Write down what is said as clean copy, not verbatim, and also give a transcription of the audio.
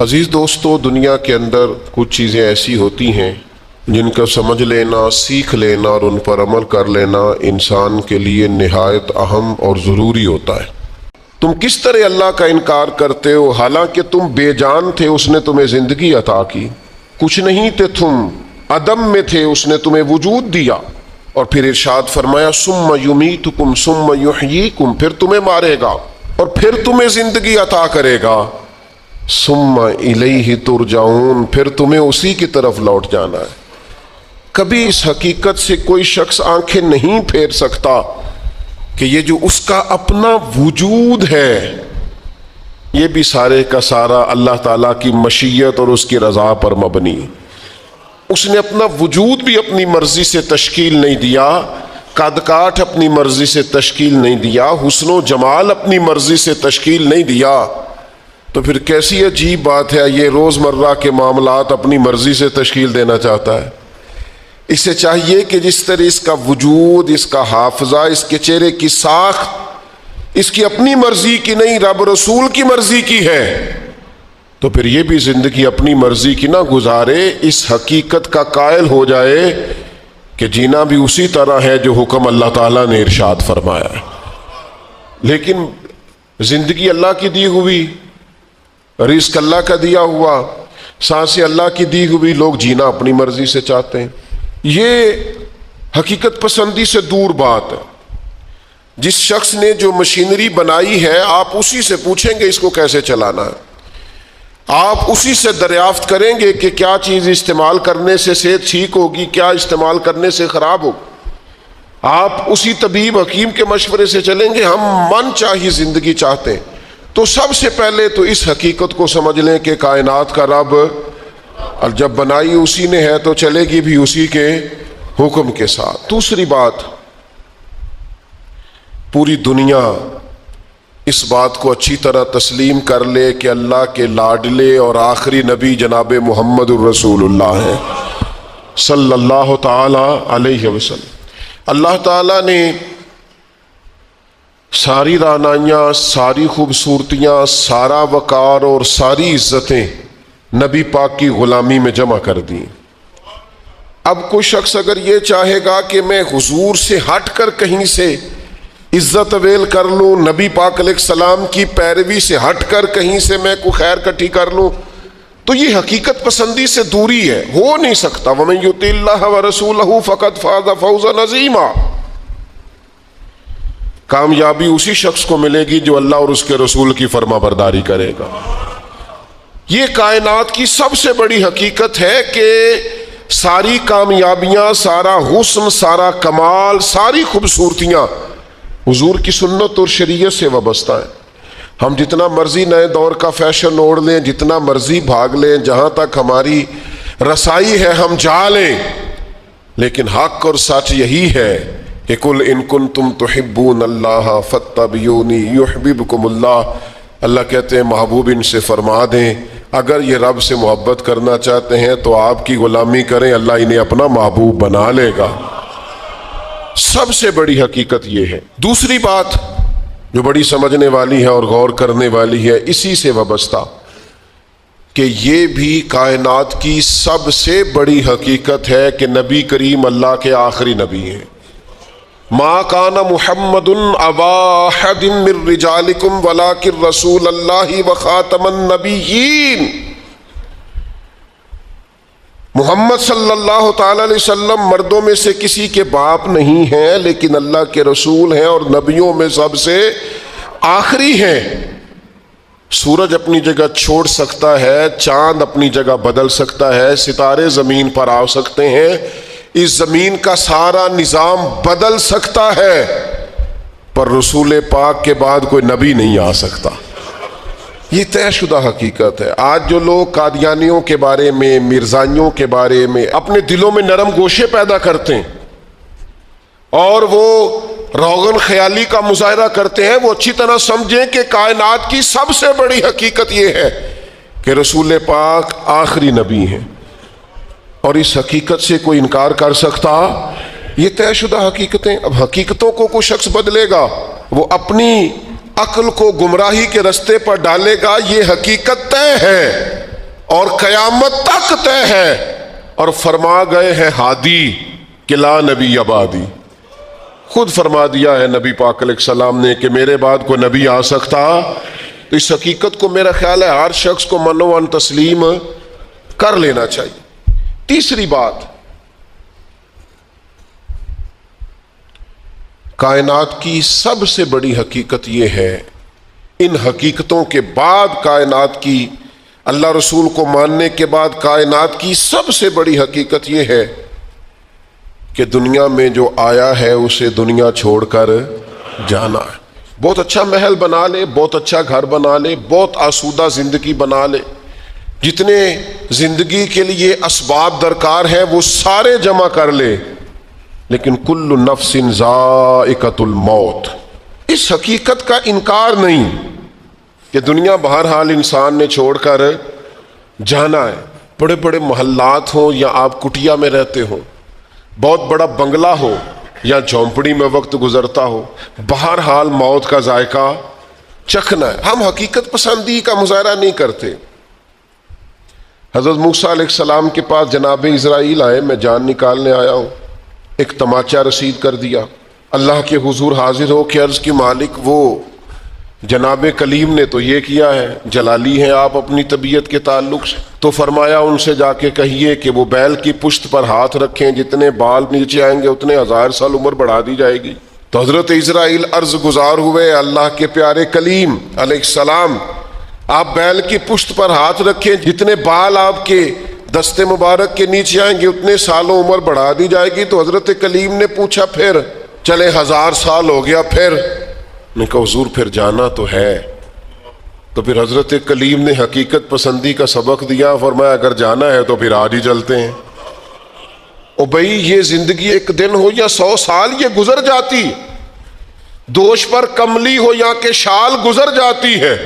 عزیز دوستو، دنیا کے اندر کچھ چیزیں ایسی ہوتی ہیں جن کا سمجھ لینا، سیکھ لینا اور ان پر عمل کر لینا انسان کے لیے نہایت اہم اور ضروری ہوتا ہے۔ تم کس طرح اللہ کا انکار کرتے ہو حالانکہ تم بے جان تھے، اس نے تمہیں زندگی عطا کی، کچھ نہیں تھے تم، عدم میں تھے، اس نے تمہیں وجود دیا، اور پھر ارشاد فرمایا ثم یمیتکم ثم یحییکم، پھر تمہیں مارے گا اور پھر تمہیں زندگی عطا کرے گا، ثم الیہ ترجعون، پھر تمہیں اسی کی طرف لوٹ جانا ہے۔ کبھی اس حقیقت سے کوئی شخص آنکھیں نہیں پھیر سکتا کہ یہ جو اس کا اپنا وجود ہے یہ بھی سارے کا سارا اللہ تعالیٰ کی مشیت اور اس کی رضا پر مبنی۔ اس نے اپنا وجود بھی اپنی مرضی سے تشکیل نہیں دیا، قد کاٹ اپنی مرضی سے تشکیل نہیں دیا، حسن و جمال اپنی مرضی سے تشکیل نہیں دیا، تو پھر کیسی عجیب بات ہے یہ روزمرہ کے معاملات اپنی مرضی سے تشکیل دینا چاہتا ہے۔ اسے چاہیے کہ جس طرح اس کا وجود، اس کا حافظہ، اس کے چہرے کی ساخت اس کی اپنی مرضی کی نہیں، رب رسول کی مرضی کی ہے، تو پھر یہ بھی زندگی اپنی مرضی کی نہ گزارے، اس حقیقت کا قائل ہو جائے کہ جینا بھی اسی طرح ہے جو حکم اللہ تعالیٰ نے ارشاد فرمایا ہے۔ لیکن زندگی اللہ کی دی ہوئی، رزق اللہ کا دیا ہوا، سانسیں اللہ کی دی ہوئی، لوگ جینا اپنی مرضی سے چاہتے ہیں۔ یہ حقیقت پسندی سے دور بات ہے۔ جس شخص نے جو مشینری بنائی ہے آپ اسی سے پوچھیں گے اس کو کیسے چلانا ہے، آپ اسی سے دریافت کریں گے کہ کیا چیز استعمال کرنے سے صحت ٹھیک ہوگی، کیا استعمال کرنے سے خراب ہوگی، آپ اسی طبیب حکیم کے مشورے سے چلیں گے۔ ہم من چاہی زندگی چاہتے ہیں تو سب سے پہلے تو اس حقیقت کو سمجھ لیں کہ کائنات کا رب، اور جب بنائی اسی نے ہے تو چلے گی بھی اسی کے حکم کے ساتھ۔ دوسری بات، پوری دنیا اس بات کو اچھی طرح تسلیم کر لے کہ اللہ کے لاڈلے اور آخری نبی جناب محمد الرسول اللہ ہے صلی اللہ تعالی علیہ وسلم۔ اللہ تعالیٰ نے ساری رعنائیاں، ساری خوبصورتیاں، سارا وقار اور ساری عزتیں نبی پاک کی غلامی میں جمع کر دیں۔ اب کوئی شخص اگر یہ چاہے گا کہ میں حضور سے ہٹ کر کہیں سے عزت اویل کر لوں، نبی پاک علیہ السلام کی پیروی سے ہٹ کر کہیں سے میں کوئی خیر کٹھی کر لوں، تو یہ حقیقت پسندی سے دوری ہے، ہو نہیں سکتا۔ وَمَن يُطِعِ اللَّهَ وَرَسُولَهُ فَقَدْ فَازَ فَوْزًا عَظِيمًا۔ کامیابی اسی شخص کو ملے گی جو اللہ اور اس کے رسول کی فرما برداری کرے گا۔ یہ کائنات کی سب سے بڑی حقیقت ہے کہ ساری کامیابیاں، سارا حسن، سارا کمال، ساری خوبصورتیاں حضور کی سنت اور شریعت سے وابستہ ہیں۔ ہم جتنا مرضی نئے دور کا فیشن اوڑھ لیں، جتنا مرضی بھاگ لیں، جہاں تک ہماری رسائی ہے ہم جا لیں، لیکن حق اور سچ یہی ہے کہ قُلْ إِن كُنتُمْ تُحِبُّونَ اللَّهَ فَاتَّبِعُونِي يُحْبِبْكُمُ اللَّهُ۔ اللہ کہتے ہیں محبوب ان سے فرما دیں اگر یہ رب سے محبت کرنا چاہتے ہیں تو آپ کی غلامی کریں، اللہ انہیں اپنا محبوب بنا لے گا۔ سب سے بڑی حقیقت یہ ہے۔ دوسری بات جو بڑی سمجھنے والی ہے اور غور کرنے والی ہے، اسی سے وابستہ، کہ یہ بھی کائنات کی سب سے بڑی حقیقت ہے کہ نبی کریم اللہ کے آخری نبی ہیں۔ ما کان محمد ابا احد من رجالکم ولکن رسول اللہ وخاتم النبیین۔ محمد صلی اللہ تعالی علیہ وسلم مردوں میں سے کسی کے باپ نہیں ہیں، لیکن اللہ کے رسول ہیں اور نبیوں میں سب سے آخری ہیں۔ سورج اپنی جگہ چھوڑ سکتا ہے، چاند اپنی جگہ بدل سکتا ہے، ستارے زمین پر آ سکتے ہیں، اس زمین کا سارا نظام بدل سکتا ہے، پر رسول پاک کے بعد کوئی نبی نہیں آ سکتا۔ یہ طے شدہ حقیقت ہے۔ آج جو لوگ قادیانیوں کے بارے میں، مرزائیوں کے بارے میں اپنے دلوں میں نرم گوشے پیدا کرتے ہیں اور وہ روغن خیالی کا مظاہرہ کرتے ہیں، وہ اچھی طرح سمجھیں کہ کائنات کی سب سے بڑی حقیقت یہ ہے کہ رسول پاک آخری نبی ہیں، اور اس حقیقت سے کوئی انکار کر سکتا؟ یہ طے شدہ حقیقتیں۔ اب حقیقتوں کو کوئی شخص بدلے گا، وہ اپنی عقل کو گمراہی کے رستے پر ڈالے گا، یہ حقیقت طے ہے۔ اور قیامت تک طے ہے، اور فرما گئے ہیں ہادی کہ لا نبی بعدی، خود فرما دیا ہے نبی پاک علیہ السلام نے کہ میرے بعد کوئی نبی آ سکتا۔ تو اس حقیقت کو میرا خیال ہے ہر شخص کو منوان تسلیم کر لینا چاہیے۔ تیسری بات، کائنات کی سب سے بڑی حقیقت یہ ہے، ان حقیقتوں کے بعد کائنات کی، اللہ رسول کو ماننے کے بعد کائنات کی سب سے بڑی حقیقت یہ ہے کہ دنیا میں جو آیا ہے اسے دنیا چھوڑ کر جانا ہے۔ بہت اچھا محل بنا لے، بہت اچھا گھر بنا لے، بہت آسودہ زندگی بنا لے، جتنے زندگی کے لیے اسباب درکار ہیں وہ سارے جمع کر لے، لیکن کل نفس ذائقۃ الموت، اس حقیقت کا انکار نہیں کہ دنیا بہرحال انسان نے چھوڑ کر جانا ہے۔ بڑے بڑے محلات ہوں یا آپ کٹیا میں رہتے ہوں، بہت بڑا بنگلہ ہو یا جھونپڑی میں وقت گزرتا ہو، بہرحال موت کا ذائقہ چکھنا ہے۔ ہم حقیقت پسندی کا مظاہرہ نہیں کرتے۔ حضرت موسیٰ علیہ السلام کے پاس جناب اسرائیل آئے، میں جان نکالنے آیا ہوں، ایک تماچا رسید کر دیا، اللہ کے حضور حاضر ہو کے عرض کی مالک وہ جناب کلیم نے تو یہ کیا ہے، جلالی ہیں آپ اپنی طبیعت کے تعلق سے، تو فرمایا ان سے جا کے کہیے کہ وہ بیل کی پشت پر ہاتھ رکھیں، جتنے بال نیچے آئیں گے اتنے 1000 سال عمر بڑھا دی جائے گی۔ تو حضرت اسرائیل عرض گزار ہوئے، اللہ کے پیارے کلیم علیہ السلام آپ بیل کی پشت پر ہاتھ رکھیں، جتنے بال آپ کے دستے مبارک کے نیچے آئیں گے اتنے سالوں عمر بڑھا دی جائے گی۔ تو حضرت کلیم نے پوچھا پھر چلے 1000 سال ہو گیا، پھر نے کہا حضور پھر جانا تو ہے۔ تو پھر حضرت کلیم نے حقیقت پسندی کا سبق دیا، فرمایا اگر جانا ہے تو پھر آج ہی چلتے ہیں۔ او بھائی یہ زندگی ایک دن ہو یا 100 سال یہ گزر جاتی، دوش پر کملی ہو یا کہ شال گزر جاتی ہے۔